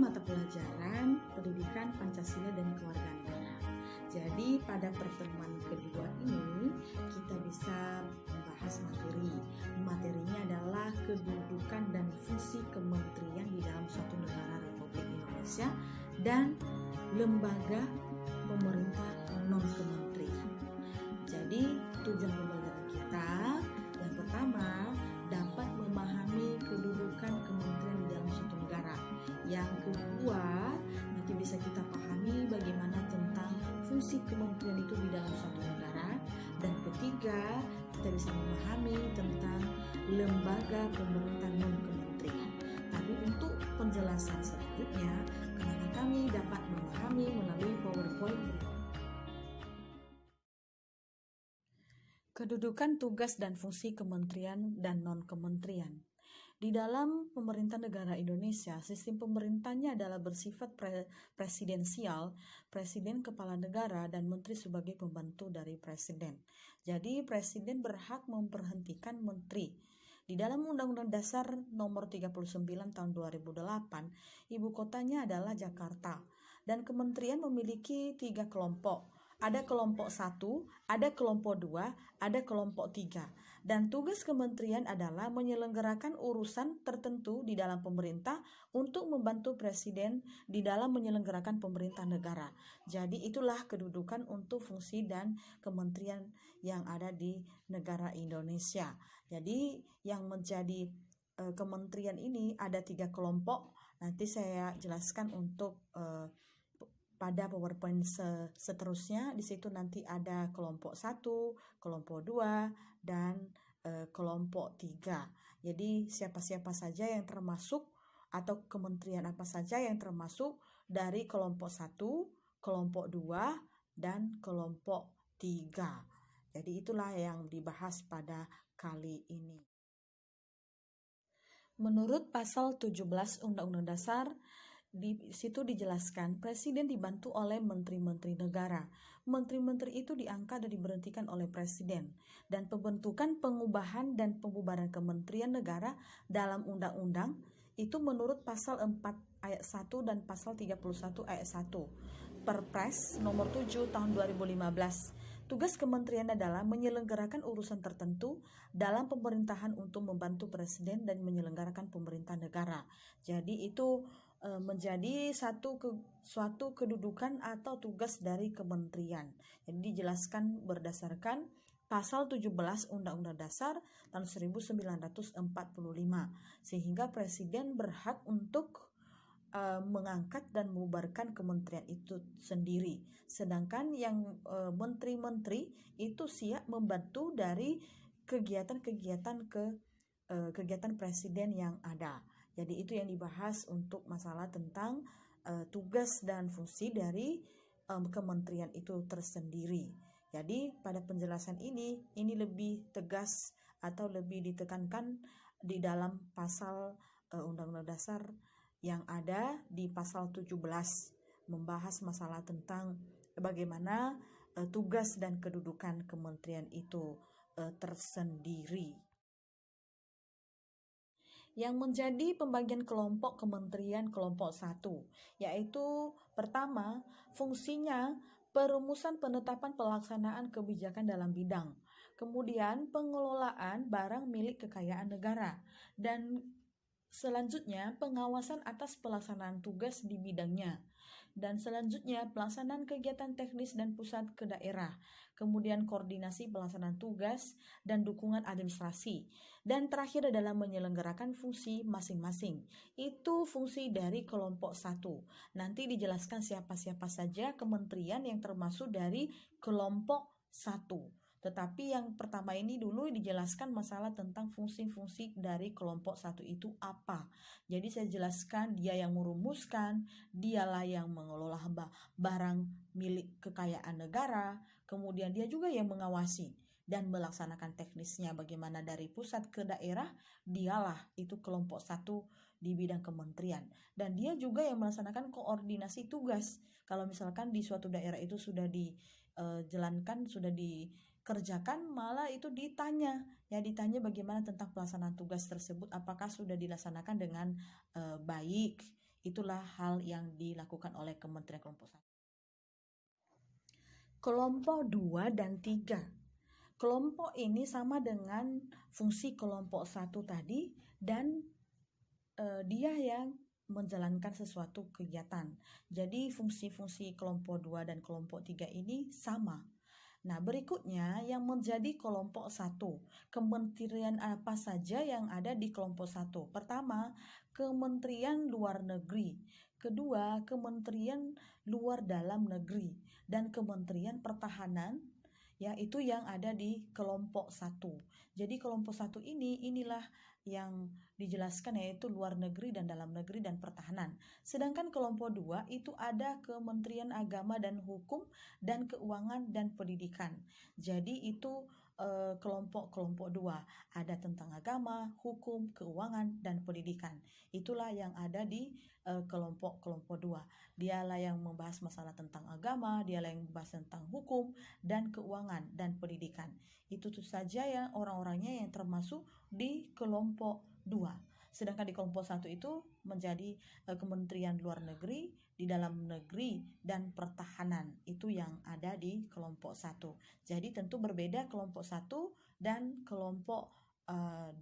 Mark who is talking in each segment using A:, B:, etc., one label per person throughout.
A: mata pelajaran pendidikan Pancasila dan Kewarganegaraan. Jadi pada pertemuan kedua ini kita bisa membahas materi. Materinya adalah kedudukan dan fungsi kementerian di dalam suatu negara Republik Indonesia dan lembaga pemerintah non-kementerian. Jadi tujuan pembelajaran kita yang pertama dapat memahami kedudukan kementerian di dalam suatu negara. Yang kedua, nanti bisa kita pahami bagaimana tentang fungsi kementerian itu di dalam suatu negara. Dan ketiga, kita bisa memahami tentang lembaga pemerintah non-kementerian. Tapi untuk penjelasan selanjutnya, karena kami dapat memahami melalui PowerPoint berikut. Kedudukan, tugas, dan fungsi kementerian dan non-kementerian. Di dalam pemerintah negara Indonesia, sistem pemerintahnya adalah bersifat presidensial, presiden kepala negara dan menteri sebagai pembantu dari presiden. Jadi presiden berhak memberhentikan menteri. Di dalam Undang-Undang Dasar Nomor 39 Tahun 2008, ibu kotanya adalah Jakarta dan kementerian memiliki 3 kelompok. Ada kelompok 1, ada kelompok 2, ada kelompok 3. Dan tugas kementerian adalah menyelenggarakan urusan tertentu di dalam pemerintah untuk membantu presiden di dalam menyelenggarakan pemerintah negara. Jadi itulah kedudukan untuk fungsi dan kementerian yang ada di negara Indonesia. Jadi yang menjadi kementerian ini ada 3 kelompok. Nanti saya jelaskan untuk pada PowerPoint seterusnya. Di situ nanti ada kelompok 1, kelompok 2, dan kelompok 3. Jadi siapa-siapa saja yang termasuk atau kementerian apa saja yang termasuk dari kelompok 1, kelompok 2, dan kelompok 3. Jadi itulah yang dibahas pada kali ini. Menurut pasal 17 Undang-Undang Dasar, di situ dijelaskan presiden dibantu oleh menteri-menteri negara. Menteri-menteri itu diangkat dan diberhentikan oleh presiden. Dan pembentukan, pengubahan, dan pembubaran kementerian negara dalam undang-undang itu menurut pasal 4 ayat 1 dan pasal 31 ayat 1 Perpres nomor 7 tahun 2015. Tugas kementerian adalah menyelenggarakan urusan tertentu dalam pemerintahan untuk membantu presiden dan menyelenggarakan pemerintah negara. Jadi itu menjadi suatu kedudukan atau tugas dari kementerian. Jadi dijelaskan berdasarkan pasal 17 Undang-Undang Dasar tahun 1945, sehingga presiden berhak untuk mengangkat dan mengubarkan kementerian itu sendiri. Sedangkan yang menteri-menteri itu siap membantu dari kegiatan presiden yang ada. Jadi itu yang dibahas untuk masalah tentang tugas dan fungsi dari kementerian itu tersendiri. Jadi pada penjelasan ini lebih tegas atau lebih ditekankan di dalam pasal Undang-Undang Dasar yang ada di pasal 17, membahas masalah tentang bagaimana tugas dan kedudukan kementerian itu tersendiri. Yang menjadi pembagian kelompok kementerian kelompok 1, yaitu pertama, fungsinya perumusan, penetapan, pelaksanaan kebijakan dalam bidang, kemudian pengelolaan barang milik kekayaan negara, dan selanjutnya pengawasan atas pelaksanaan tugas di bidangnya, dan selanjutnya pelaksanaan kegiatan teknis dan pusat ke daerah, kemudian koordinasi pelaksanaan tugas dan dukungan administrasi, dan terakhir adalah menyelenggarakan fungsi masing-masing. Itu fungsi dari kelompok 1. Nanti dijelaskan siapa-siapa saja kementerian yang termasuk dari kelompok 1. Tetapi yang pertama ini dulu dijelaskan masalah tentang fungsi-fungsi dari kelompok 1 itu apa. Jadi saya jelaskan dia yang merumuskan, dialah yang mengelola barang milik kekayaan negara, kemudian dia juga yang mengawasi dan melaksanakan teknisnya bagaimana dari pusat ke daerah, dialah itu kelompok 1 di bidang kementerian. Dan dia juga yang melaksanakan koordinasi tugas. Kalau misalkan di suatu daerah itu sudah dijalankan, sudah dikerjakan, malah itu ditanya bagaimana tentang pelaksanaan tugas tersebut, apakah sudah dilaksanakan dengan baik. Itulah hal yang dilakukan oleh Kementerian Kelompok 1. Kelompok 2 dan 3. Kelompok ini sama dengan fungsi kelompok 1 tadi, dan dia yang menjalankan sesuatu kegiatan. Jadi fungsi-fungsi kelompok 2 dan kelompok 3 ini sama. Nah, berikutnya yang menjadi kelompok 1. Kementerian apa saja yang ada di kelompok 1? Pertama, Kementerian Luar Negeri. Kedua, Kementerian Luar Dalam Negeri. Dan Kementerian Pertahanan, itu yang ada di kelompok 1. Jadi kelompok 1 inilah yang dijelaskan, yaitu luar negeri dan dalam negeri dan pertahanan. Sedangkan kelompok 2 itu ada Kementerian Agama dan Hukum dan Keuangan dan Pendidikan. Jadi itu kelompok 2 ada tentang agama, hukum, keuangan dan pendidikan. Itulah yang ada di kelompok 2. Dialah yang membahas masalah tentang agama, dialah yang membahas tentang hukum dan keuangan dan pendidikan. Itu saja ya orang-orangnya yang termasuk di kelompok 2. Sedangkan di kelompok 1 itu menjadi Kementerian Luar Negeri, di dalam negeri, dan pertahanan. Itu yang ada di kelompok 1. Jadi tentu berbeda kelompok 1 dan kelompok 2.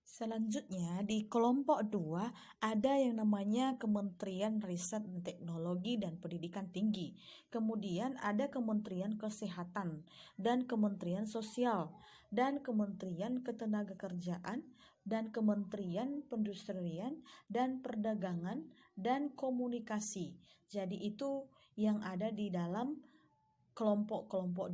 A: Selanjutnya di kelompok 2 ada yang namanya Kementerian Riset dan Teknologi dan Pendidikan Tinggi. Kemudian ada Kementerian Kesehatan dan Kementerian Sosial dan Kementerian Ketenagakerjaan dan Kementerian Perindustrian dan Perdagangan dan Komunikasi. Jadi itu yang ada di dalam kelompok 2.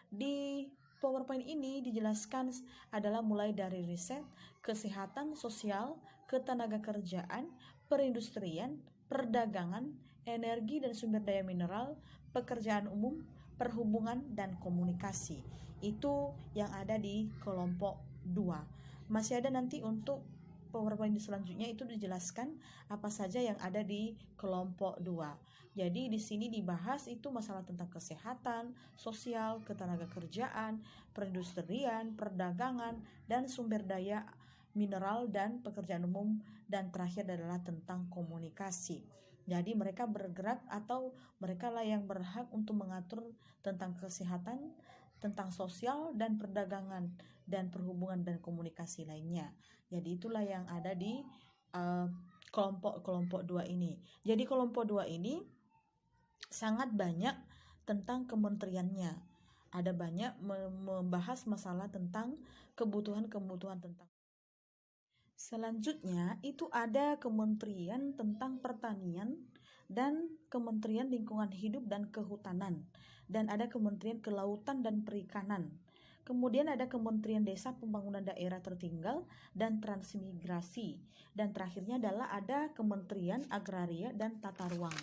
A: Di PowerPoint ini dijelaskan adalah mulai dari riset, kesehatan, sosial, ketenagakerjaan, perindustrian, perdagangan, energi dan sumber daya mineral, pekerjaan umum, perhubungan, dan komunikasi. Itu yang ada di kelompok 2. Masih ada nanti untuk PowerPoint selanjutnya itu dijelaskan apa saja yang ada di kelompok 2. Jadi di sini dibahas itu masalah tentang kesehatan, sosial, ketenagakerjaan, perindustrian, perdagangan, dan sumber daya mineral dan pekerjaan umum, dan terakhir adalah tentang komunikasi. Jadi mereka bergerak atau mereka lah yang berhak untuk mengatur tentang kesehatan, tentang sosial dan perdagangan dan perhubungan dan komunikasi lainnya. Jadi itulah yang ada di kelompok 2 ini. Jadi kelompok 2 ini sangat banyak tentang kementeriannya. Ada banyak membahas masalah tentang kebutuhan tentang. Selanjutnya itu ada Kementerian tentang Pertanian dan Kementerian Lingkungan Hidup dan Kehutanan, dan ada Kementerian Kelautan dan Perikanan. Kemudian ada Kementerian Desa Pembangunan Daerah Tertinggal dan Transmigrasi. Dan terakhirnya adalah ada Kementerian Agraria dan Tata Ruang.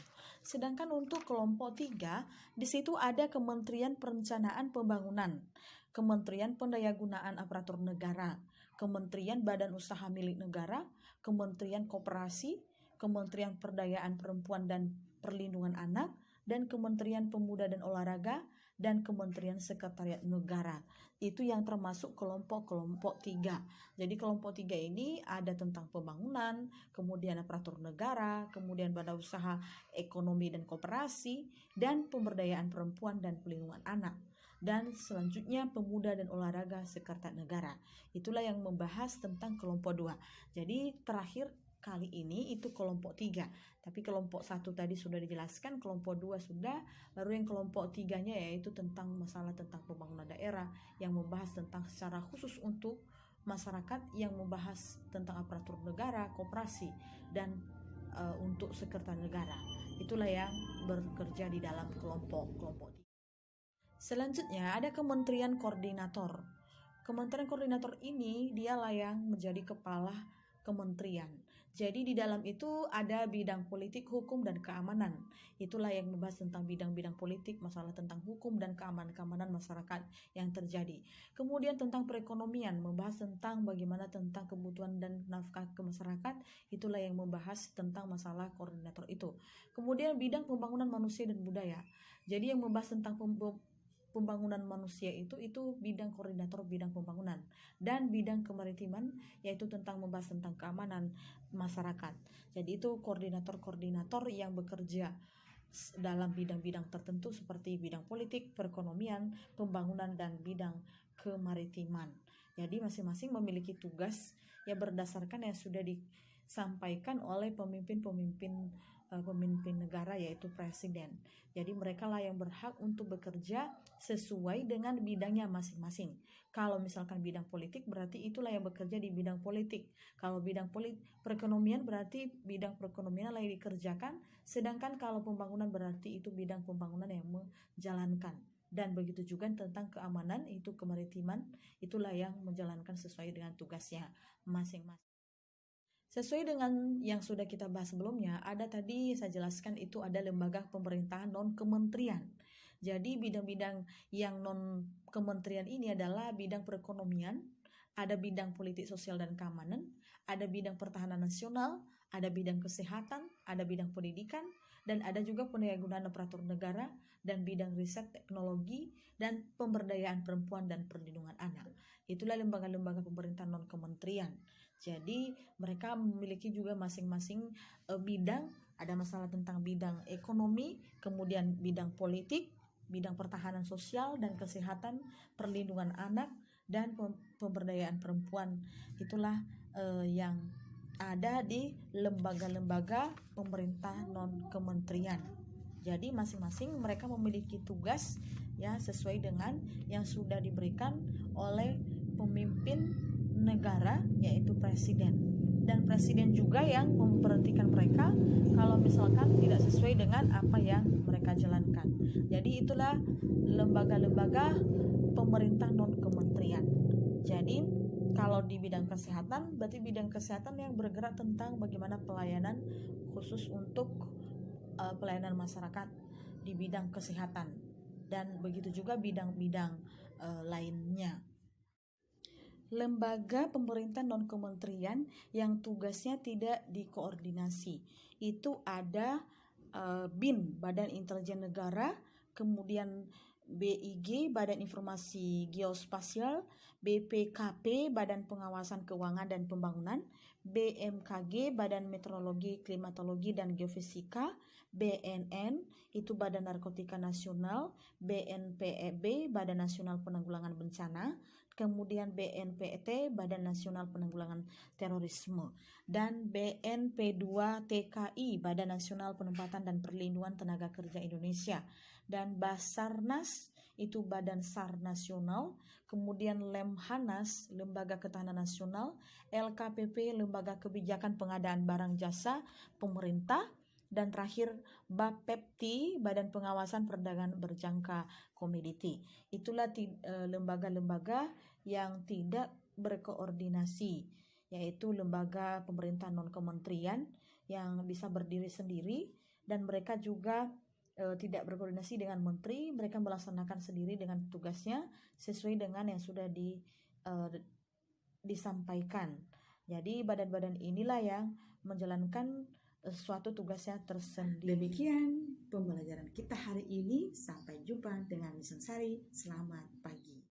A: Sedangkan untuk kelompok 3, di situ ada Kementerian Perencanaan Pembangunan, Kementerian Pendayagunaan Aparatur Negara, Kementerian Badan Usaha Milik Negara, Kementerian Koperasi, Kementerian Pemberdayaan Perempuan dan Perlindungan Anak, dan Kementerian Pemuda dan Olahraga, dan Kementerian Sekretariat Negara. Itu yang termasuk kelompok 3. Jadi kelompok 3 ini ada tentang pembangunan, kemudian aparatur negara, kemudian badan usaha ekonomi dan koperasi, dan pemberdayaan perempuan dan perlindungan anak. Dan selanjutnya pemuda dan olahraga sekretariat negara. Itulah yang membahas tentang kelompok 2. Jadi terakhir kali ini itu kelompok 3. Tapi kelompok 1 tadi sudah dijelaskan, kelompok 2 sudah, baru yang kelompok 3-nya yaitu tentang masalah tentang pembangunan daerah, yang membahas tentang secara khusus untuk masyarakat, yang membahas tentang aparatur negara, koperasi, dan untuk sekretariat negara. Itulah yang bekerja di dalam kelompok 3. Selanjutnya ada Kementerian Koordinator. Kementerian Koordinator ini dialah yang menjadi kepala kementerian. Jadi di dalam itu ada bidang politik, hukum, dan keamanan. Itulah yang membahas tentang bidang-bidang politik, masalah tentang hukum dan keamanan masyarakat yang terjadi. Kemudian tentang perekonomian, membahas tentang bagaimana tentang kebutuhan dan nafkah ke masyarakat. Itulah yang membahas tentang masalah koordinator itu. Kemudian bidang pembangunan manusia dan budaya. Jadi yang membahas tentang pembangunan manusia itu bidang koordinator bidang pembangunan, dan bidang kemaritiman yaitu tentang membahas tentang keamanan masyarakat. Jadi itu koordinator-koordinator yang bekerja dalam bidang-bidang tertentu seperti bidang politik, perekonomian, pembangunan, dan bidang kemaritiman. Jadi masing-masing memiliki tugas yang berdasarkan yang sudah disampaikan oleh pemimpin negara yaitu presiden. Jadi mereka lah yang berhak untuk bekerja sesuai dengan bidangnya masing-masing. Kalau misalkan bidang politik berarti itulah yang bekerja di bidang politik. Kalau bidang perekonomian berarti bidang perekonomian lah yang dikerjakan. Sedangkan kalau pembangunan berarti itu bidang pembangunan yang menjalankan. Dan begitu juga tentang keamanan itu kemaritiman itulah yang menjalankan sesuai dengan tugasnya masing-masing. Sesuai dengan yang sudah kita bahas sebelumnya, ada tadi saya jelaskan itu ada lembaga pemerintahan non-kementerian. Jadi bidang-bidang yang non-kementerian ini adalah bidang perekonomian, ada bidang politik sosial dan keamanan, ada bidang pertahanan nasional, ada bidang kesehatan, ada bidang pendidikan, dan ada juga pendayagunaan aparatur negara, dan bidang riset teknologi, dan pemberdayaan perempuan dan perlindungan anak. Itulah lembaga-lembaga pemerintahan non-kementerian. Jadi mereka memiliki juga masing-masing bidang, ada masalah tentang bidang ekonomi, kemudian bidang politik, bidang pertahanan sosial dan kesehatan, perlindungan anak, dan pemberdayaan perempuan. Itulah yang ada di lembaga-lembaga pemerintah non-kementerian. Jadi masing-masing mereka memiliki tugas ya sesuai dengan yang sudah diberikan oleh pemimpin negara yaitu presiden, dan presiden juga yang memberhentikan mereka kalau misalkan tidak sesuai dengan apa yang mereka jalankan. Jadi itulah lembaga-lembaga pemerintah non-kementerian. Jadi kalau di bidang kesehatan berarti bidang kesehatan yang bergerak tentang bagaimana pelayanan khusus untuk pelayanan masyarakat di bidang kesehatan, dan begitu juga bidang-bidang lainnya. Lembaga pemerintah non-kementerian yang tugasnya tidak dikoordinasi itu ada BIN, Badan Intelijen Negara, kemudian BIG, Badan Informasi Geospasial, BPKP, Badan Pengawasan Keuangan dan Pembangunan, BMKG, Badan Meteorologi, Klimatologi dan Geofisika, BNN, itu Badan Narkotika Nasional, BNPB, Badan Nasional Penanggulangan Bencana, kemudian BNPT, Badan Nasional Penanggulangan Terorisme, dan BNP2TKI, Badan Nasional Penempatan dan Perlindungan Tenaga Kerja Indonesia, dan Basarnas, itu Badan SAR Nasional, kemudian Lemhanas, Lembaga Ketahanan Nasional, LKPP, Lembaga Kebijakan Pengadaan Barang Jasa Pemerintah, dan terakhir BAPEPTI, Badan Pengawasan Perdagangan Berjangka Komoditi. Itulah lembaga-lembaga yang tidak berkoordinasi, yaitu lembaga pemerintah non-kementerian yang bisa berdiri sendiri, dan mereka juga tidak berkoordinasi dengan menteri, mereka melaksanakan sendiri dengan tugasnya sesuai dengan yang sudah disampaikan. Jadi badan-badan inilah yang menjalankan suatu tugasnya tersendiri. Demikian pembelajaran kita hari ini. Sampai jumpa dengan Miss Sari. Selamat pagi.